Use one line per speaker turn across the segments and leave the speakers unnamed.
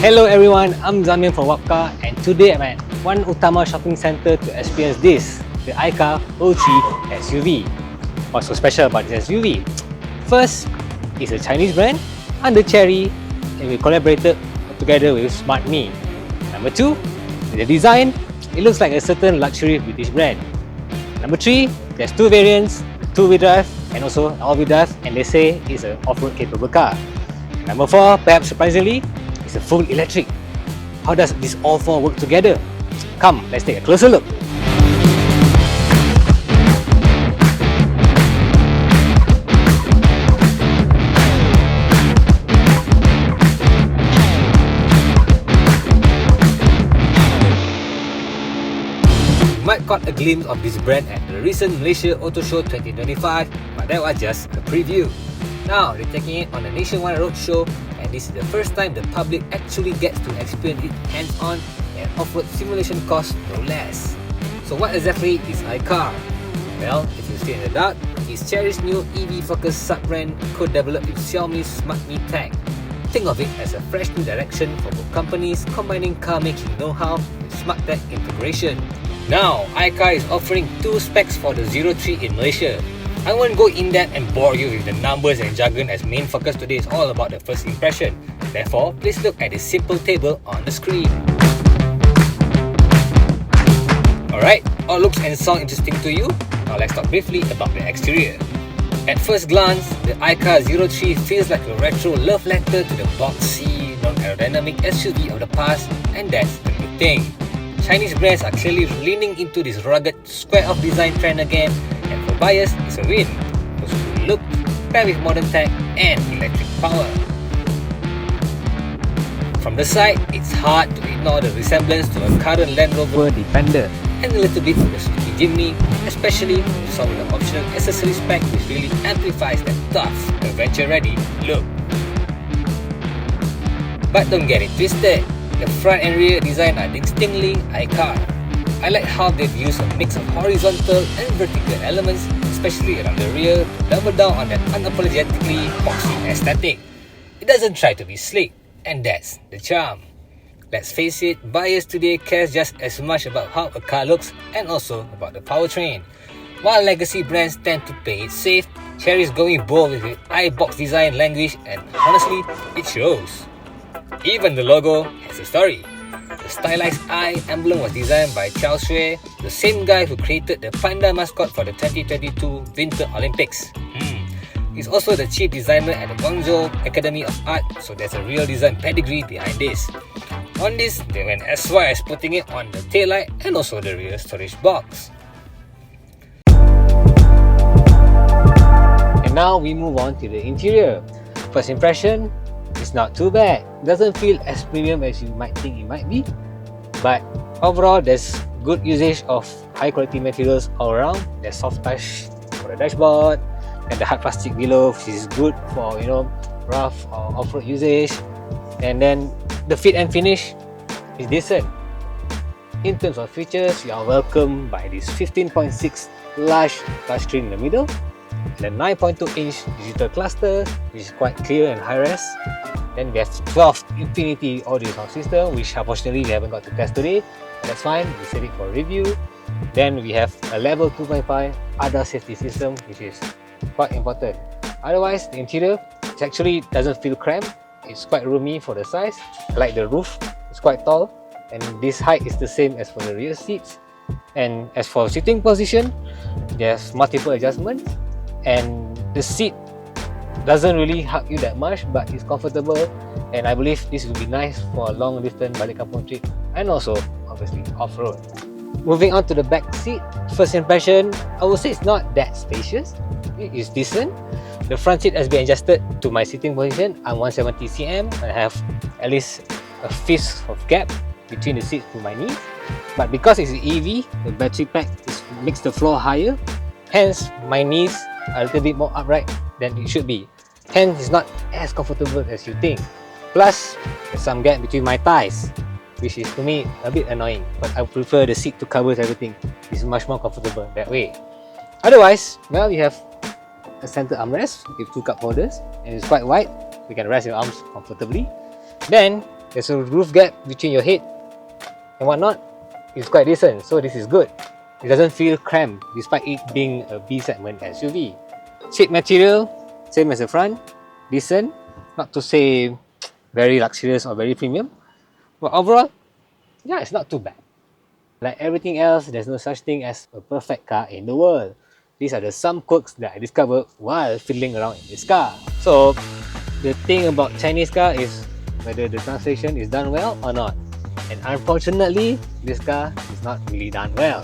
Hello everyone, I'm Zamir from WapCar and today I'm at One Utama Shopping Centre to experience this, the iCaur OT SUV. What's so special about this SUV? First, it's a Chinese brand under Cherry and we collaborated together with Smart.me. Number 2, the design, it looks like a certain luxury British brand. Number 3, there's 2 variants, 2-wheel drive and also all-wheel drive, and they say it's an off-road capable car. Number 4, perhaps surprisingly, it's a full electric. How does this all 4 work together? Come, let's take a closer look. You might caught a glimpse of this brand at the recent Malaysia Auto Show 2025, but that was just a preview. Now they're taking it on a nationwide roadshow, and this is the first time the public actually gets to experience it hands-on, and off-road simulation costs no less. So what exactly is iCaur? Well, if you stay in the dark, it's Cherry's new EV-focused sub-brand co-developed with Xiaomi's Smart.me tech. Think of it as a fresh new direction for both companies, combining car-making know-how with smart tech integration. Now, iCaur is offering 2 specs for the 03 in Malaysia. I won't go in depth and bore you with the numbers and jargon, as main focus today is all about the first impression. Therefore, please look at this simple table on the screen. Alright, all looks and sound interesting to you? Now let's talk briefly about the exterior. At first glance, the iCaur 03 feels like a retro love letter to the boxy, non-aerodynamic SUV of the past, and that's the good thing. Chinese brands are clearly leaning into this rugged, square-off design trend again, and for buyers, it's a win. Those who look, paired with modern tech and electric power. From the side, it's hard to ignore the resemblance to a current Land Rover Defender and a little bit of the Suzuki Jimny, especially with some of the optional accessory spec which really amplifies that tough, adventure-ready look. But don't get it twisted. The front and rear design are distinctly iCaur. I like how they've used a mix of horizontal and vertical elements, especially around the rear, to double down on that unapologetically boxy aesthetic. It doesn't try to be slick, and that's the charm. Let's face it, buyers today care just as much about how a car looks and also about the powertrain. While legacy brands tend to play it safe, Cherry is going bold with its iBox design language, and honestly, it shows. Even the logo has a story. The stylized eye emblem was designed by Chao Shui, the same guy who created the panda mascot for the 2022 Winter Olympics. He's also the chief designer at the Guangzhou Academy of Art, so there's a real design pedigree behind this. On this, they went as far as putting it on the taillight and also the rear storage box. And now we move on to the interior. First impression, it's not too bad. Doesn't feel as premium as you might think it might be, but overall there's good usage of high quality materials all around. There's soft touch for the dashboard and the hard plastic below, which is good for rough or off-road usage. And then the fit and finish is decent. In terms of features, you are welcomed by this 15.6 large touchscreen in the middle, and a 9.2-inch digital cluster, which is quite clear and high-res. Then we have 12 Infinity audio sound system, which unfortunately we haven't got to test today. But that's fine, we save it for review. Then we have a level 2.5 ADAS safety system, which is quite important. Otherwise, the interior actually doesn't feel cramped. It's quite roomy for the size. I like the roof, it's quite tall, and this height is the same as for the rear seats. And as for sitting position, there's multiple adjustments, and the seat doesn't really hug you that much, but it's comfortable, and I believe this will be nice for a long distance balik kampung trip and also obviously off-road. Moving on to the back seat, first impression, I would say it's not that spacious. It is decent. The front seat has been adjusted to my sitting position. I'm 170 cm and I have at least a fist of gap between the seats to my knees. But because it's an EV, the battery pack makes the floor higher, hence my knees are a little bit more upright than it should be. Hence, it's not as comfortable as you think. Plus, there's some gap between my thighs, which is to me a bit annoying, but I prefer the seat to cover everything. It's much more comfortable that way. Otherwise, well, you have a center armrest with 2 cup holders, and it's quite wide. You can rest your arms comfortably. Then there's a roof gap between your head and whatnot. It's quite decent, so this is good. It doesn't feel cramped despite it being a B segment SUV. Seat material, same as the front, decent. Not to say very luxurious or very premium, but overall, yeah, it's not too bad. Like everything else, there's no such thing as a perfect car in the world. These are the some quirks that I discovered while fiddling around in this car. So the thing about Chinese car is whether the translation is done well or not. And unfortunately, this car is not really done well.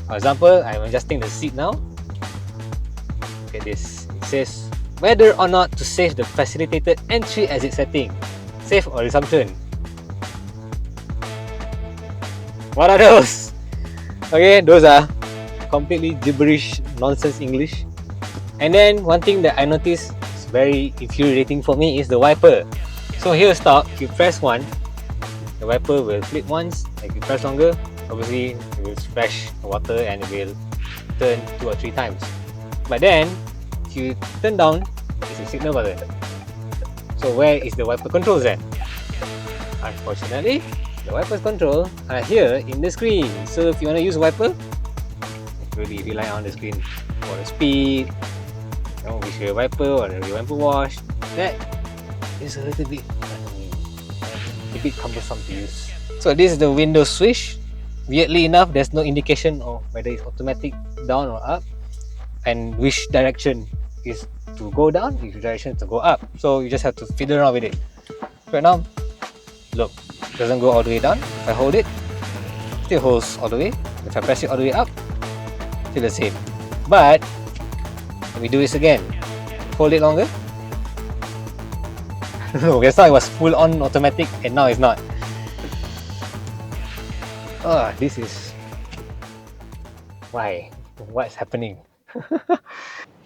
For example, I'm adjusting the seat now. Look at this. It says whether or not to save the facilitated entry exit setting. Save or resumption. What are those? Okay, those are completely gibberish nonsense English. And then one thing that I noticed is very infuriating for me is the wiper. So here stock, if you press one, the wiper will flip once. If you press longer, obviously it will splash water and it will turn 2 or 3 times. But then if you turn down, it's a signal button. So where is the wiper controls then? Unfortunately, the wiper's control are here in the screen. So if you want to use a wiper, really rely on the screen for the speed, which rear wiper or the rear wiper wash. That is a little bit annoying, a bit cumbersome to use. So this is the window switch. Weirdly enough, there's no indication of whether it's automatic down or up, and which direction is to go down, which direction to go up. So you just have to fiddle around with it. Right now, look, it doesn't go all the way down. If I hold it, still holds all the way. If I press it all the way up, still the same. But let me do this again. Hold it longer. No, just now it was full on automatic and now it's not. This is why. What's happening?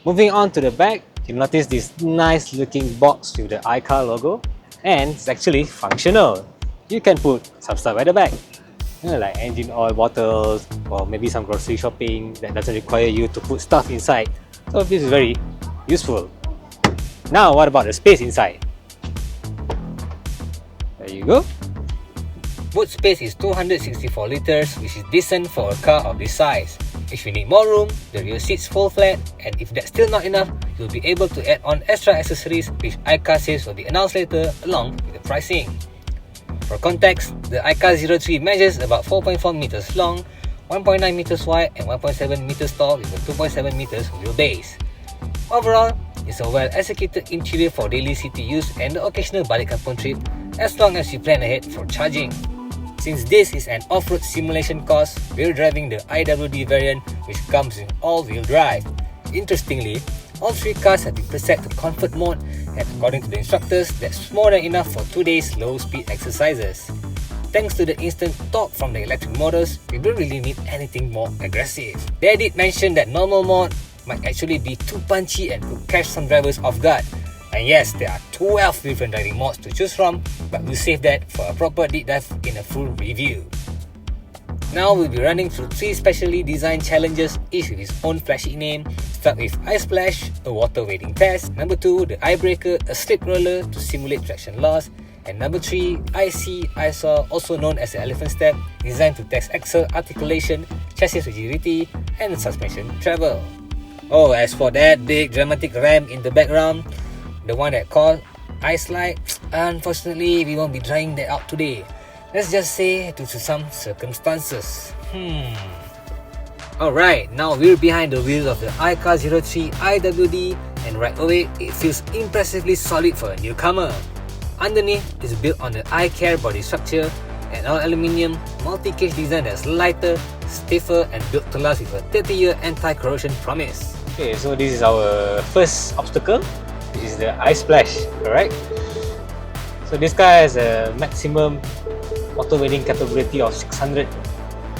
Moving on to the back, you notice this nice looking box with the iCaur logo, and it's actually functional. You can put some stuff at the back, like engine oil bottles or maybe some grocery shopping that doesn't require you to put stuff inside. So this is very useful. Now what about the space inside? There you go. Boot space is 264 liters, which is decent for a car of this size. If you need more room, the rear seats fold flat, and if that's still not enough, you'll be able to add on extra accessories which iCaur says will be announced later along with the pricing. For context, the iCaur 03 measures about 4.4 meters long, 1.9 meters wide and 1.7 meters tall with a 2.7 meters wheelbase. Overall, it's a well-executed interior for daily city use and the occasional balik kampung trip, as long as you plan ahead for charging. Since this is an off-road simulation course, we're driving the IWD variant, which comes in all-wheel drive. Interestingly, all 3 cars have been preset to comfort mode, and according to the instructors, that's more than enough for 2 days low-speed exercises. Thanks to the instant torque from the electric motors, we don't really need anything more aggressive. They did mention that normal mode might actually be too punchy and could catch some drivers off guard. And yes, there are 12 different driving modes to choose from, but we'll save that for a proper deep dive in a full review. Now we'll be running through 3 specially designed challenges, each with its own flashy name. Start with Ice Splash, a water wading test. Number 2, the Eye Breaker, a slip roller to simulate traction loss. And number 3, iCaur, also known as the Elephant Step, designed to test axle articulation, chassis rigidity, and suspension travel. Oh, as for that big dramatic ramp in the background, the one that called Ice Slide, unfortunately we won't be trying that out today. Let's just say due to some circumstances. Alright, now we're behind the wheels of the iCaur 03 IWD, and right away it feels impressively solid for a newcomer. Underneath is built on the iCaur body structure, an all-aluminium multi-cage design that's lighter, stiffer and built to last with a 30-year anti-corrosion promise. Okay, so this is our first obstacle, which is the Ice Splash, correct? So this car has a maximum auto wading capability of 600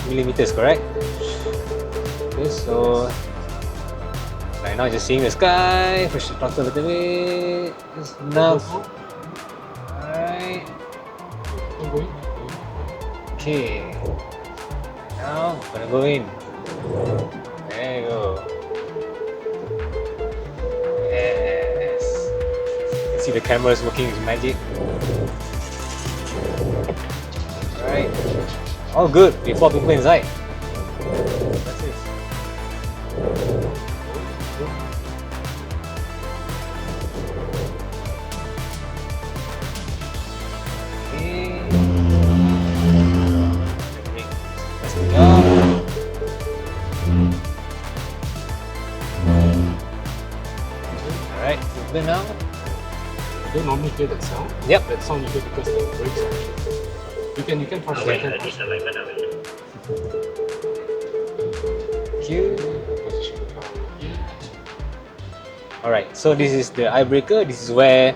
millimeters, correct? Okay, so right now just seeing the sky, push the throttle a little bit, just enough. Alright. Okay. Now I'm gonna go in. There you go. Yes. You can see the camera is working with magic. Alright. All good with 4 people inside. That's it. Alright, open now.
You don't normally hear that sound.
Yep.
That sound you hear because the brakes are. You can press the button.
Cue. Alright, so this is the eye breaker. This is where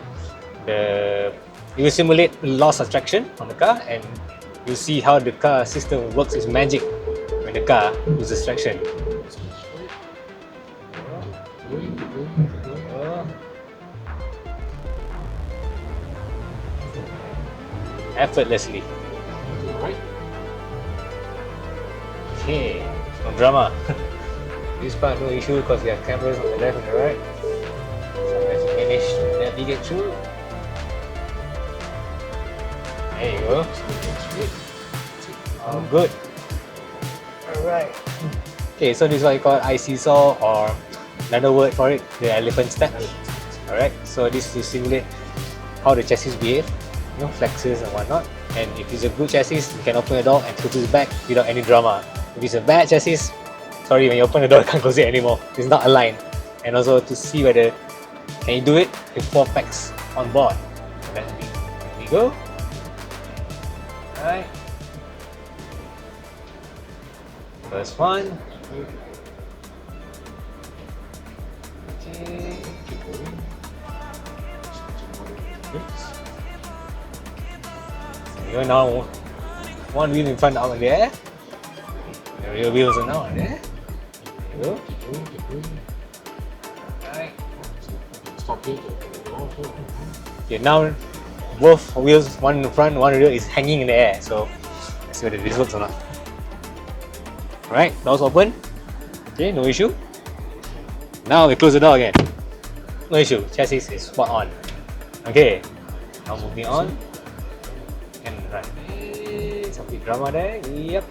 you will simulate loss of traction on the car, and you see how the car system works its magic when the car loses traction. Effortlessly.
Right?
Okay, no drama. This part no issue because we have cameras on the left and the right. So as you manage to navigate through. There you go. Oh, good. Alright. Okay, so this is what you call iCaur, or another word for it, the elephant step. Alright, so this is to simulate how the chassis behave, flexes and whatnot. And if it's a good chassis, you can open the door and close it back without any drama. If it's a bad chassis, sorry, when you open the door, you can't close it anymore. It's not aligned. And also to see whether can you do it with 4 packs on board. Let me go. Alright. First one. Okay. You're now one wheel in front out there. The rear wheels are now there. There you go. Alright.
Stop here.
Okay, now both wheels, one in the front, one in the rear, is hanging in the air. So let's see whether this works or not. Alright, doors open. Okay, no issue. Now we close the door again. No issue, chassis is spot on. Okay, now moving on. And right. Something drama there. Yep.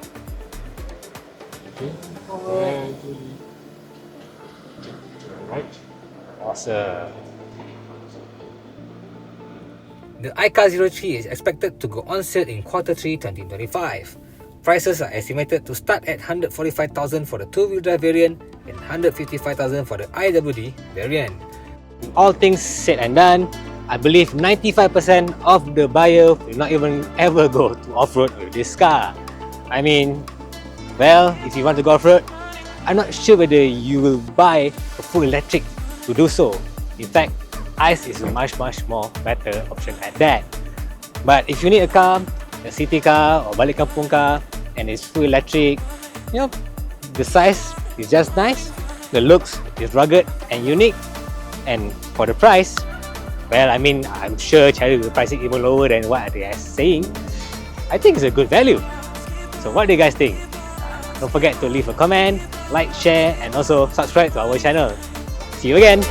Okay.
Alright.
Right.
Awesome. The iCaur 03 is expected to go on sale in Q3 2025. Prices are estimated to start at 145,000 for the 2-wheel drive variant and 155,000 for the IWD variant. All things said and done, I believe 95% of the buyer will not even ever go to off-road with this car. I mean, well, if you want to go off-road, I'm not sure whether you will buy a full electric to do so. In fact, ICE is a much more better option at that. But if you need a car, a city car or balik kampung car, and it's full electric, the size is just nice, the looks is rugged and unique, and for the price, well, I mean, I'm sure Cherry will price it even lower than what they are saying. I think it's a good value. So what do you guys think? Don't forget to leave a comment, like, share, and also subscribe to our channel. See you again!